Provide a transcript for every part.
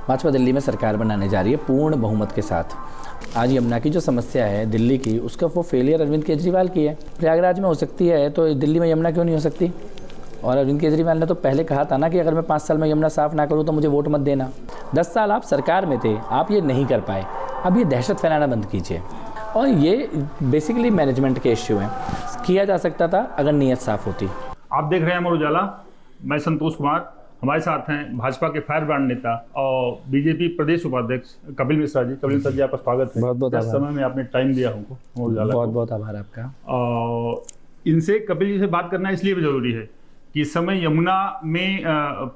भाजपा दिल्ली में सरकार बनाने जा रही है पूर्ण बहुमत के साथ। आज यमुना की जो समस्या है दिल्ली की, उसका वो फेलियर अरविंद केजरीवाल की है। प्रयागराज में हो सकती है तो दिल्ली में यमुना क्यों नहीं हो सकती? और अरविंद केजरीवाल ने तो पहले कहा था ना कि अगर मैं 5 साल में यमुना साफ़ ना करूँ तो मुझे वोट मत देना। 10 साल आप सरकार में थे, आप ये नहीं कर पाए। अब ये दहशत फैलाना बंद कीजिए। और ये बेसिकली मैनेजमेंट के इश्यू हैं, किया जा सकता था अगर नीयत साफ़ होती। आप देख रहे हैं अमर उजाला, मैं संतोष कुमार। हमारे साथ हैं भाजपा के फायर ब्रांड नेता और बीजेपी प्रदेश उपाध्यक्ष कपिल मिश्रा जी। कपिल मिश्रा जी, आपका स्वागत है। बहुत बहुत आभार। समय में आपने टाइम दिया हमको अमर उजाला। बहुत बहुत आभार आपका। और इनसे कपिल जी से बात करना इसलिए भी जरूरी है कि इस समय यमुना में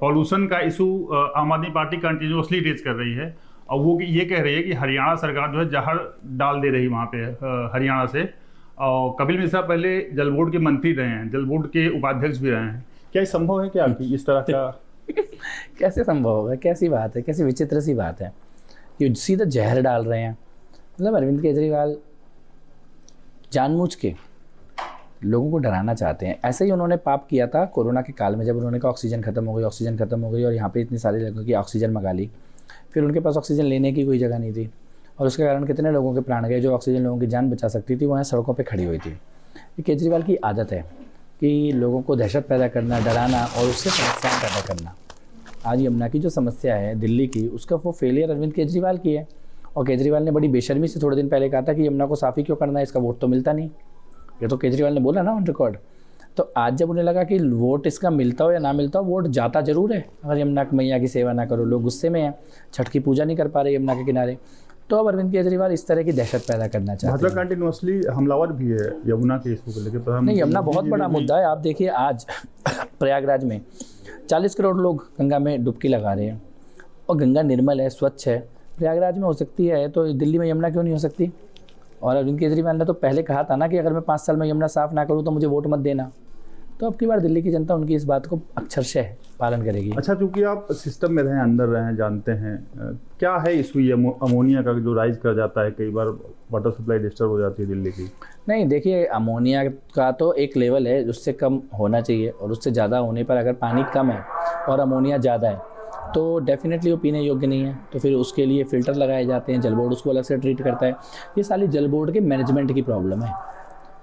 पॉल्यूशन का इशू आम आदमी पार्टी कंटिन्यूसली रेज कर रही है और वो ये कह रही है कि हरियाणा सरकार जो है जहर डाल दे रही वहाँ पे हरियाणा से। और कपिल मिश्रा पहले जल बोर्ड के मंत्री रहे हैं, जल बोर्ड के उपाध्यक्ष भी रहे हैं। क्या ये संभव है क्या कि इस तरह का कैसे संभव होगा? कैसी बात है, कैसी विचित्र सी बात है कि सीधा जहर डाल रहे हैं। मतलब अरविंद केजरीवाल जानबूझ के लोगों को डराना चाहते हैं। ऐसे ही उन्होंने पाप किया था कोरोना के काल में, जब उन्होंने कहा ऑक्सीजन खत्म हो गई और यहाँ पे इतनी सारी लोगों की ऑक्सीजन मंगा ली। फिर उनके पास ऑक्सीजन लेने की कोई जगह नहीं थी और उसके कारण कितने लोगों के प्राण गए। जो ऑक्सीजन लोगों की जान बचा सकती थी वो यहाँ सड़कों पर खड़ी हुई थी। ये केजरीवाल की आदत है कि लोगों को दहशत पैदा करना, डराना और उससे समस्याएं पैदा करना। आज यमुना की जो समस्या है दिल्ली की, उसका वो फेलियर अरविंद केजरीवाल की है। और केजरीवाल ने बड़ी बेशर्मी से थोड़े दिन पहले कहा था कि यमुना को साफ़ ही क्यों करना है, इसका वोट तो मिलता नहीं। ये तो केजरीवाल ने बोला ना ऑन रिकॉर्ड। तो आज जब उन्हें लगा कि वोट इसका मिलता हो या ना मिलता हो, वोट जाता जरूर है अगर यमुना मैया की सेवा ना करो। लोग गुस्से में हैं, छठ की पूजा नहीं कर पा रहे यमुना के किनारे। तो अब अरविंद केजरीवाल इस तरह की दहशत पैदा करना चाहते हैं। भाजपा कंटिन्यूसली हमलावर भी है यमुना के इशू को लेकर। नहीं, यमुना बहुत बड़ा मुद्दा है। आप देखिए आज प्रयागराज में 40 करोड़ लोग गंगा में डुबकी लगा रहे हैं और गंगा निर्मल है, स्वच्छ है। प्रयागराज में हो सकती है तो दिल्ली में यमुना क्यों नहीं हो सकती? और अरविंद केजरीवाल ने तो पहले कहा था ना कि अगर मैं 5 साल में यमुना साफ़ ना करूँ तो मुझे वोट मत देना। तो अब की बार दिल्ली की जनता उनकी इस बात को अक्षरशः पालन करेगी। अच्छा, चूंकि आप सिस्टम में रहे, अंदर रहे, जानते हैं क्या है इशू ये अमोनिया का जो राइज कर जाता है, कई बार वाटर सप्लाई डिस्टर्ब हो जाती है दिल्ली की। नहीं, देखिए अमोनिया का तो एक लेवल है, उससे कम होना चाहिए और उससे ज़्यादा होने पर अगर पानी कम है और अमोनिया ज़्यादा है तो डेफिनेटली वो पीने योग्य नहीं है। तो फिर उसके लिए फ़िल्टर लगाए जाते हैं, जल बोर्ड उसको अलग से ट्रीट करता है। ये सारी जल बोर्ड के मैनेजमेंट की प्रॉब्लम है।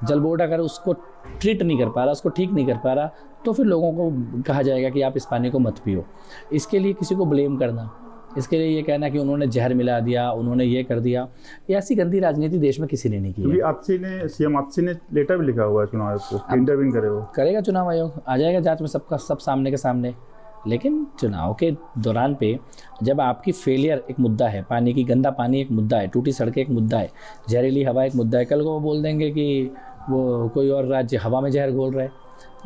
जल बोर्ड अगर उसको ट्रीट नहीं कर पा रहा, उसको ठीक नहीं कर पा रहा, तो फिर लोगों को कहा जाएगा कि आप इस पानी को मत पियो। इसके लिए किसी को ब्लेम करना, इसके लिए ये कहना कि उन्होंने जहर मिला दिया, उन्होंने ये कर दिया, ये ऐसी गंदी राजनीति देश में किसी ने नहीं की है। क्योंकि सीएम आपसी ने लेटर भी लिखा हुआ है चुनाव आयोग को, इंटरव्यू करे वो करेगा चुनाव आयोग, आ जाएगा जांच में सब सामने के सामने। लेकिन चुनाव के दौरान पे जब आपकी फेलियर एक मुद्दा है, पानी की गंदा पानी एक मुद्दा है, टूटी सड़कें एक मुद्दा है, जहरीली हवा एक मुद्दा है, कल को वो बोल देंगे कि वो कोई और राज्य हवा में जहर घोल रहा है।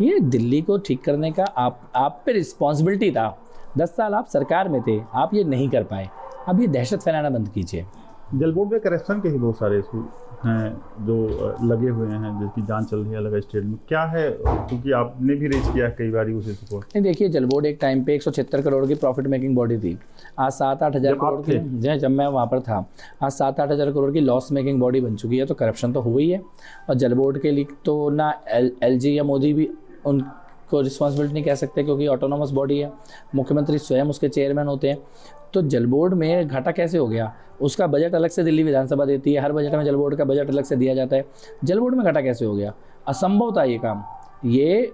ये दिल्ली को ठीक करने का आप पे रिस्पॉन्सिबिलिटी था। 10 साल आप सरकार में थे, आप ये नहीं कर पाए। अब ये दहशत फैलाना बंद कीजिए। जल बोर्ड में करप्शन के ही बहुत सारे इशू हैं जो लगे हुए हैं, जिसकी जांच चल रही है अलग स्टेट में। क्या है, क्योंकि आपने भी रेज किया कई बार उस इशू को। नहीं, देखिए जल बोर्ड एक टाइम पे 176 करोड़ की प्रॉफिट मेकिंग बॉडी थी। आज 7-8 हज़ार करोड़ की, जब मैं वहाँ पर था, आज 7-8 हज़ार करोड़ की लॉस मेकिंग बॉडी बन चुकी है। तो करप्शन तो हुई है। और जल बोर्ड के लिए तो ना LG या मोदी भी उनको रिस्पॉन्सिबिलिटी नहीं कह सकते क्योंकि ऑटोनोमस बॉडी है, मुख्यमंत्री स्वयं उसके चेयरमैन होते हैं। तो जल बोर्ड में घाटा कैसे हो गया? उसका बजट अलग से दिल्ली विधानसभा देती है, हर बजट में जल बोर्ड का बजट अलग से दिया जाता है। जल बोर्ड में घाटा कैसे हो गया? असंभव था ये काम। ये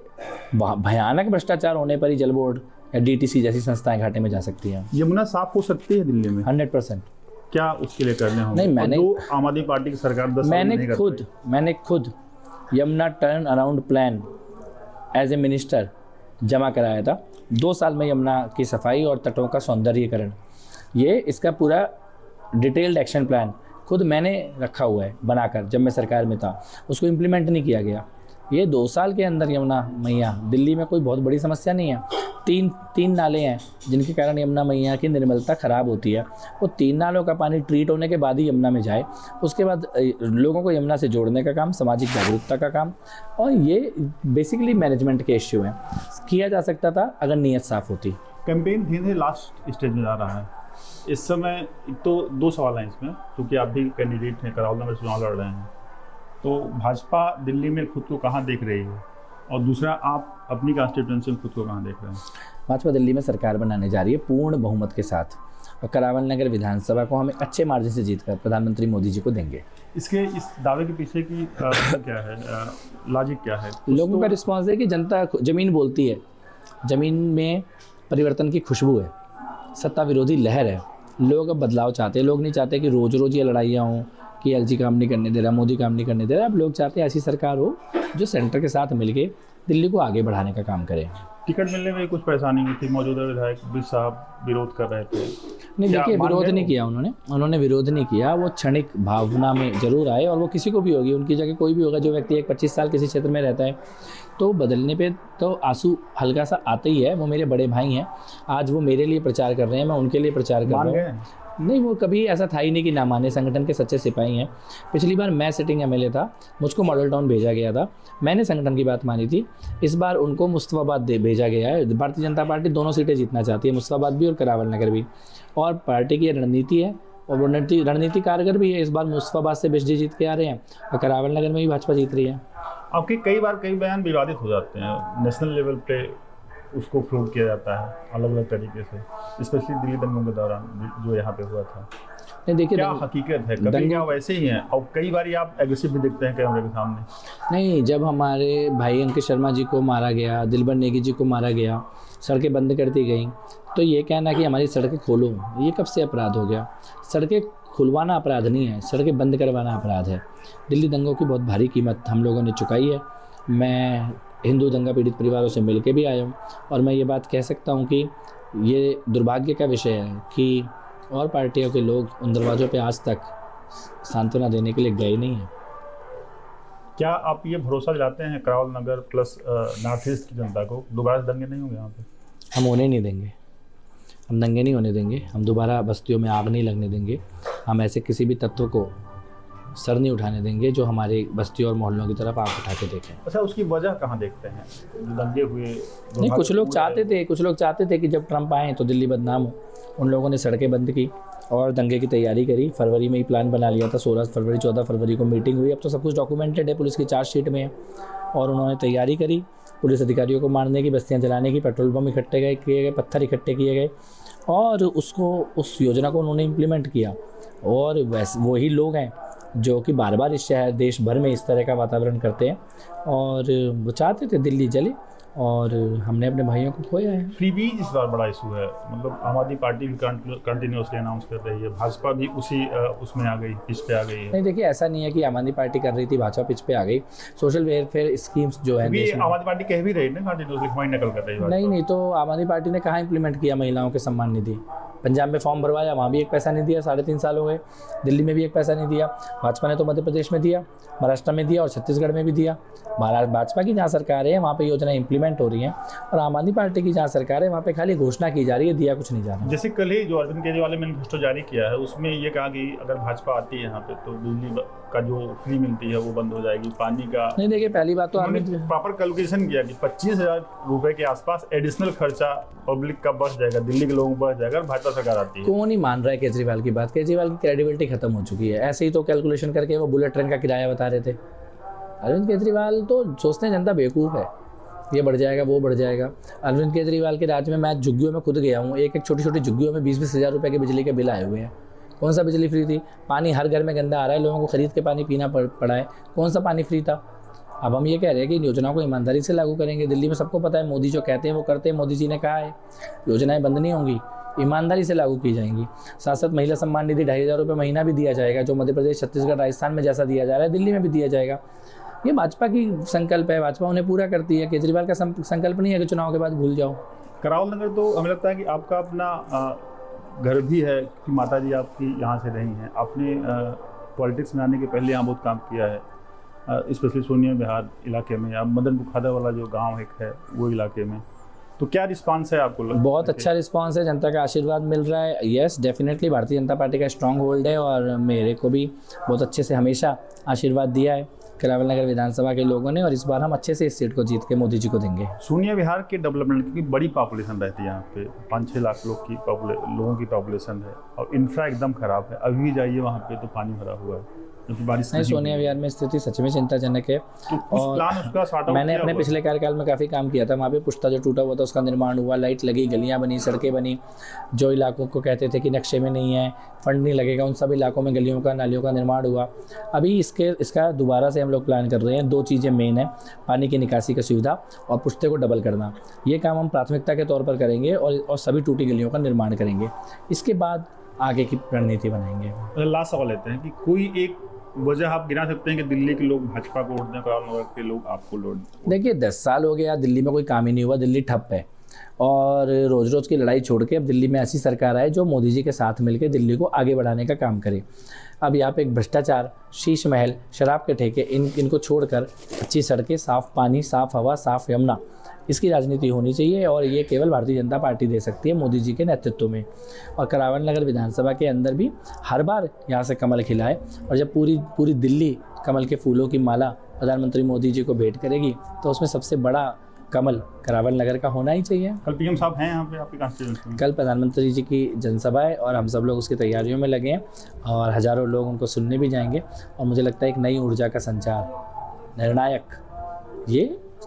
भयानक भ्रष्टाचार होने पर ही जल बोर्ड या DTC जैसी संस्थाएं घाटे में जा सकती हैं। यमुना साफ हो सकती है दिल्ली में 100%। क्या उसके लिए करने होंगे? नहीं, मैंने आम आदमी पार्टी की सरकार 10 साल नहीं कर पाई। मैंने खुद Yamuna turn around plan as a minister जमा कराया था। 2 साल में यमुना की सफाई और तटों का सौंदर्यीकरण, ये इसका पूरा डिटेल्ड एक्शन प्लान खुद मैंने रखा हुआ है बनाकर, जब मैं सरकार में था। उसको इम्प्लीमेंट नहीं किया गया। ये 2 साल के अंदर यमुना मैया, दिल्ली में कोई बहुत बड़ी समस्या नहीं है। तीन नाले हैं जिनके कारण यमुना मैया की निर्मलता ख़राब होती है। वो 3 नालों का पानी ट्रीट होने के बाद ही यमुना में जाए। उसके बाद लोगों को यमुना से जोड़ने का काम, सामाजिक जागरूकता का काम, और ये बेसिकली मैनेजमेंट के इश्यू हैं, किया जा सकता था अगर नीयत साफ़ होती। कैंपेन धीरे धीरे लास्ट स्टेज में जा रहा है। इस समय तो 2 सवाल हैं इसमें, क्योंकि आप भी कैंडिडेट हैं, करौली में चुनाव लड़ रहे हैं। तो भाजपा दिल्ली में खुद को कहाँ देख रही है, और दूसरा आप अपनी कॉन्स्टिट्यूएंसी में खुद को कहाँ देख रहे हैं? भाजपा दिल्ली में सरकार बनाने जा रही है पूर्ण बहुमत के साथ। और करावल नगर विधानसभा को हम एक अच्छे मार्जिन से जीतकर प्रधानमंत्री मोदी जी को देंगे। इसके इस दावे के पीछे की क्या है, लॉजिक क्या है? लोगों का रिस्पॉन्स है कि जनता ज़मीन बोलती है, ज़मीन में परिवर्तन की खुशबू है, सत्ता विरोधी लहर है, लोग अब बदलाव चाहते हैं। लोग नहीं चाहते कि रोज़ रोज़ ये लड़ाइयाँ हों कि एलजी काम नहीं करने दे रहा, मोदी काम नहीं करने दे रहा। अब लोग चाहते हैं ऐसी सरकार हो जो सेंटर के साथ मिलके दिल्ली को आगे बढ़ाने का काम करे। टिकट मिलने में कुछ परेशानी हुई थी, मौजूदा विधायक बिज साहब विरोध कर रहे थे। नहीं, क्या देखिए मान विरोध गए नहीं वो? किया उन्होंने विरोध नहीं किया। वो क्षणिक भावना में जरूर आए, और वो किसी को भी होगी, उनकी जगह कोई भी होगा। जो व्यक्ति एक 25 साल किसी क्षेत्र में रहता है तो बदलने पे तो आंसू हल्का सा आता ही है। वो मेरे बड़े भाई हैं, आज वो मेरे लिए प्रचार कर रहे हैं, मैं उनके लिए प्रचार कर मान रहा गए? हूँ। नहीं, वो कभी ऐसा था ही नहीं कि ना माने, संगठन के सच्चे सिपाही हैं। पिछली बार मैं सिटिंग एमएलए था, मुझको मॉडल टाउन भेजा गया था, मैंने संगठन की बात मानी थी। इस बार उनको मुस्तफाबाद भेजा गया है। भारतीय जनता पार्टी दोनों सीटें जीतना चाहती है, मुस्तफाबाद भी और करावल नगर भी, और पार्टी की रणनीति है और वो रणनीति कारगर भी है। इस बार मुस्तफाबाद से बिजली जीत के आ रहे हैं और करावल नगर में भी भाजपा जीत रही है। आपके कई बार कई बयान विवादित हो जाते हैं, नेशनल लेवल पे उसको फ्लोट किया जाता है अलग अलग तरीके से, स्पेशली दिल्ली दंगों के दौरान जो यहाँ पे हुआ था। नहीं देखिए, क्या हकीकत है? कभी क्या वैसे ही हैं और कई बार आप एग्रेसिव भी दिखते हैं कैमरे के सामने? नहीं, जब हमारे भाई अंकित शर्मा जी को मारा गया, दिलबर नेगी जी को मारा गया, सड़कें बंद कर दी गई, तो ये कहना कि हमारी सड़कें खोलो, ये कब से अपराध हो गया? सड़कें खुलवाना अपराध नहीं है, सड़कें बंद करवाना अपराध है। दिल्ली दंगों की बहुत भारी कीमत हम लोगों ने चुकाई है। मैं हिंदू दंगा पीड़ित परिवारों से मिल के भी आया हूँ, और मैं ये बात कह सकता हूँ कि ये दुर्भाग्य का विषय है कि और पार्टियों के लोग उन दरवाज़ों पे आज तक सांत्वना देने के लिए गए नहीं हैं। क्या आप ये भरोसा दिलाते हैं करावल नगर प्लस नॉर्थ ईस्ट की जनता को दोबारा से दंगे नहीं होंगे यहाँ पे? हम होने नहीं देंगे, हम दंगे नहीं होने देंगे, हम दोबारा बस्तियों में आग नहीं लगने देंगे, हम ऐसे किसी भी तत्व को सर नहीं उठाने देंगे जो हमारे बस्तियों और मोहल्लों की तरफ आग उठा के देखें। अच्छा, उसकी वजह कहाँ देखते हैं? दंगे हुए नहीं, कुछ लोग चाहते थे कि जब ट्रंप आए तो दिल्ली बदनाम हो। उन लोगों ने सड़कें बंद की और दंगे की तैयारी करी। फरवरी में ही प्लान बना लिया था, 16 फरवरी 14 फरवरी को मीटिंग हुई। अब तो सब कुछ डॉक्यूमेंटेड है, पुलिस की चार्जशीट में है, और उन्होंने तैयारी करी पुलिस अधिकारियों को मारने की, बस्तियाँ जलाने की, पेट्रोल बम किए गए, पत्थर इकट्ठे किए गए, और उस योजना को उन्होंने इम्प्लीमेंट किया। और वैसे वही लोग हैं जो कि बार बार इस शहर देश भर में इस तरह का वातावरण करते हैं, और वो चाहते थे दिल्ली जले, और हमने अपने भाइयों को खोया है। फ्रीबीज इस बार बड़ा इशू है, मतलब आम आदमी पार्टी भी कंटिन्यूसली अनाउंस कर रही है, भाजपा भी उसी उसमें आ गई, पिच पे आ गई है। नहीं देखिए, ऐसा नहीं है कि आम आदमी पार्टी कर रही थी, भाजपा पिच पे आ गई। सोशल वेलफेयर स्कीम्स जो है देश में, आम आदमी पार्टी कह भी रही है ना कंटिन्यूसली, हमारी नकल कर रही है। नहीं, तो आम आदमी पार्टी ने कहाँ इंप्लीमेंट किया महिलाओं के सम्मान निधि? पंजाब में फॉर्म भरवाया, वहाँ भी एक पैसा नहीं दिया, 3.5 साल हो गए। दिल्ली में भी एक पैसा नहीं दिया। भाजपा ने तो मध्य प्रदेश में दिया, महाराष्ट्र में दिया और छत्तीसगढ़ में भी दिया। भाजपा की जहाँ सरकार है वहाँ पे योजना इंप्लीमेंट हो रही है, और आम आदमी पार्टी की जहाँ सरकार है वहाँ पे खाली घोषणा की जा रही है, दिया कुछ नहीं जा रहा। जैसे कल ही जो अरविंद केजरीवाल ने मैनिफेस्टो जारी किया है, उसमें ये कहा कि अगर भाजपा आती है यहाँ पे तो बिजली का जो फ्री मिलती है वो बंद हो जाएगी, पानी का। नहीं देखिए, पहली बात तो प्रॉपर कैलकुलेशन किया कि 25,000 रुपए के आसपास एडिशनल खर्चा पब्लिक का बढ़ जाएगा, दिल्ली के लोगों को बढ़ जाएगा भाजपा सरकार आती है। कौन ही मान रहा है केजरीवाल की बात? केजरीवाल की क्रेडिबिलिटी खत्म हो चुकी है। ऐसे ही तो कैलकुलेशन करके वो बुलेट ट्रेन का किराया बता रहे थे। अरविंद केजरीवाल तो सोचते हैं जनता बेवकूफ़ है, ये बढ़ जाएगा वो बढ़ जाएगा। अरविंद केजरीवाल के राज्य में मैं झुग्गियों में खुद गया हूँ, एक छोटी छोटी झुग्गियों में 20-20 हज़ार रुपये के बिजली के बिल आए हुए हैं। कौन सा बिजली फ्री थी? पानी हर घर में गंदा आ रहा है, लोगों को खरीद के पानी पीना पड़ा है। कौन सा पानी फ्री था? अब हम ये कह रहे हैं कि इन योजनाओं को ईमानदारी से लागू करेंगे। दिल्ली में सबको पता है, मोदी जो कहते हैं वो करते हैं। मोदी जी ने कहा है योजनाएं बंद नहीं होंगी, ईमानदारी से लागू की जाएंगी। साथ साथ महिला सम्मान निधि 2,500 रुपये महीना भी दिया जाएगा, जो मध्य प्रदेश, छत्तीसगढ़, राजस्थान में जैसा दिया जा रहा है दिल्ली में भी दिया जाएगा। ये भाजपा की संकल्प है, भाजपा उन्हें पूरा करती है। केजरीवाल का संकल्प नहीं है कि चुनाव के बाद भूल जाओ। करावल नगर तो हमें लगता है कि आपका अपना घर भी है कि माता जी आपकी यहाँ से रही हैं, आपने पॉलिटिक्स में आने के पहले यहाँ बहुत काम किया है, स्पेशली सोनिया विहार इलाके में, या मदन बुखादा वाला जो गांव एक है वो इलाके में। तो क्या रिस्पांस है आपको? बहुत अच्छा रिस्पांस है, जनता का आशीर्वाद मिल रहा है। Yes, definitely Bharatiya Janata party का स्ट्रांग होल्ड है, और मेरे को भी बहुत अच्छे से हमेशा आशीर्वाद दिया है करावल नगर विधानसभा के लोगों ने, और इस बार हम अच्छे से इस सीट को जीत के मोदी जी को देंगे। सोनिया विहार के डेवलपमेंट की बड़ी पॉपुलेशन रहती है यहाँ पे, 5-6 लाख लोगों की पॉपुलेशन है, और इंफ्रा एकदम ख़राब है। अभी भी जाइए वहाँ पे तो पानी भरा हुआ है। जबकि बारिश नहीं, नहीं सोनिया हुई। विहार में स्थिति सच में चिंताजनक है। तो कुछ और प्लान उसका सॉर्ट आउट मैंने किया अपने हुआ है? पिछले कार्यकाल में काफ़ी काम किया था। वहाँ पे पुश्ता जो टूटा हुआ था उसका निर्माण हुआ, लाइट लगी, गलियाँ बनी, सड़कें बनी। जो इलाकों को कहते थे कि नक्शे में नहीं है, फंड नहीं लगेगा, उन सब इलाकों में गलियों का, नालियों का निर्माण हुआ। अभी इसका दोबारा से हम लोग प्लान कर रहे हैं। 2 चीज़ें मेन है, पानी की निकासी की सुविधा और पुश्ते को डबल करना। ये काम हम प्राथमिकता के तौर पर करेंगे और सभी टूटी गलियों का निर्माण करेंगे। इसके बाद आगे की रणनीति बनाएंगे। लास्ट सवाल लेते हैं कि कोई एक वजह आप गिना सकते हैं कि दिल्ली के लोग भाजपा को वोट दें, करावल नगर के लोग आपको वोट दें? देखिए 10 साल हो गया, दिल्ली में कोई काम ही नहीं हुआ, दिल्ली ठप है। और रोज़ रोज़ की लड़ाई छोड़ के अब दिल्ली में ऐसी सरकार आए जो मोदी जी के साथ मिलकर दिल्ली को आगे बढ़ाने का काम करे। अब यहाँ पे एक भ्रष्टाचार, शीश महल, शराब के ठेके, इनको छोड़कर अच्छी सड़कें, साफ़ पानी, साफ़ हवा, साफ़ यमुना, इसकी राजनीति होनी चाहिए। और ये केवल भारतीय जनता पार्टी दे सकती है मोदी जी के नेतृत्व में। और करावल नगर विधानसभा के अंदर भी हर बार यहाँ से कमल खिलाए। और जब पूरी दिल्ली कमल के फूलों की माला प्रधानमंत्री मोदी जी को भेंट करेगी तो उसमें सबसे बड़ा कमल करावल नगर का होना ही चाहिए। कल पीएम साहब हैं यहाँ पे आपकी कॉन्स्टिट्यूएंसी में? कल प्रधानमंत्री जी की जनसभा है और हम सब लोग उसकी तैयारियों में लगे हैं और हज़ारों लोग उनको सुनने भी जाएंगे। और मुझे लगता है एक नई ऊर्जा का संचार निर्णायक ये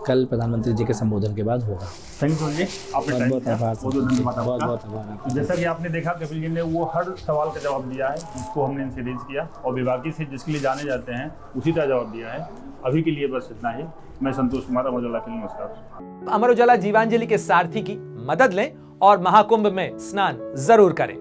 कल प्रधानमंत्री जी के संबोधन के बाद होगा। थैंक यू जी, आपने टाइम बहुत दिया, आभार, बहुत धन्यवाद आपका। बहुत आभार आपका। तो जैसा कि आपने देखा कपिल जी ने वो हर सवाल का जवाब दिया है जिसको हमने इनसे रेज किया, और विभागीय से जिसके लिए जाने जाते हैं उसी का जवाब दिया है। अभी के लिए बस इतना ही। मैं संतोष कुमार, अमर उजाला के लिए नमस्कार। अमर उजाला जीवांजलि के सारथी की मदद लें और महाकुंभ में स्नान जरूर करें।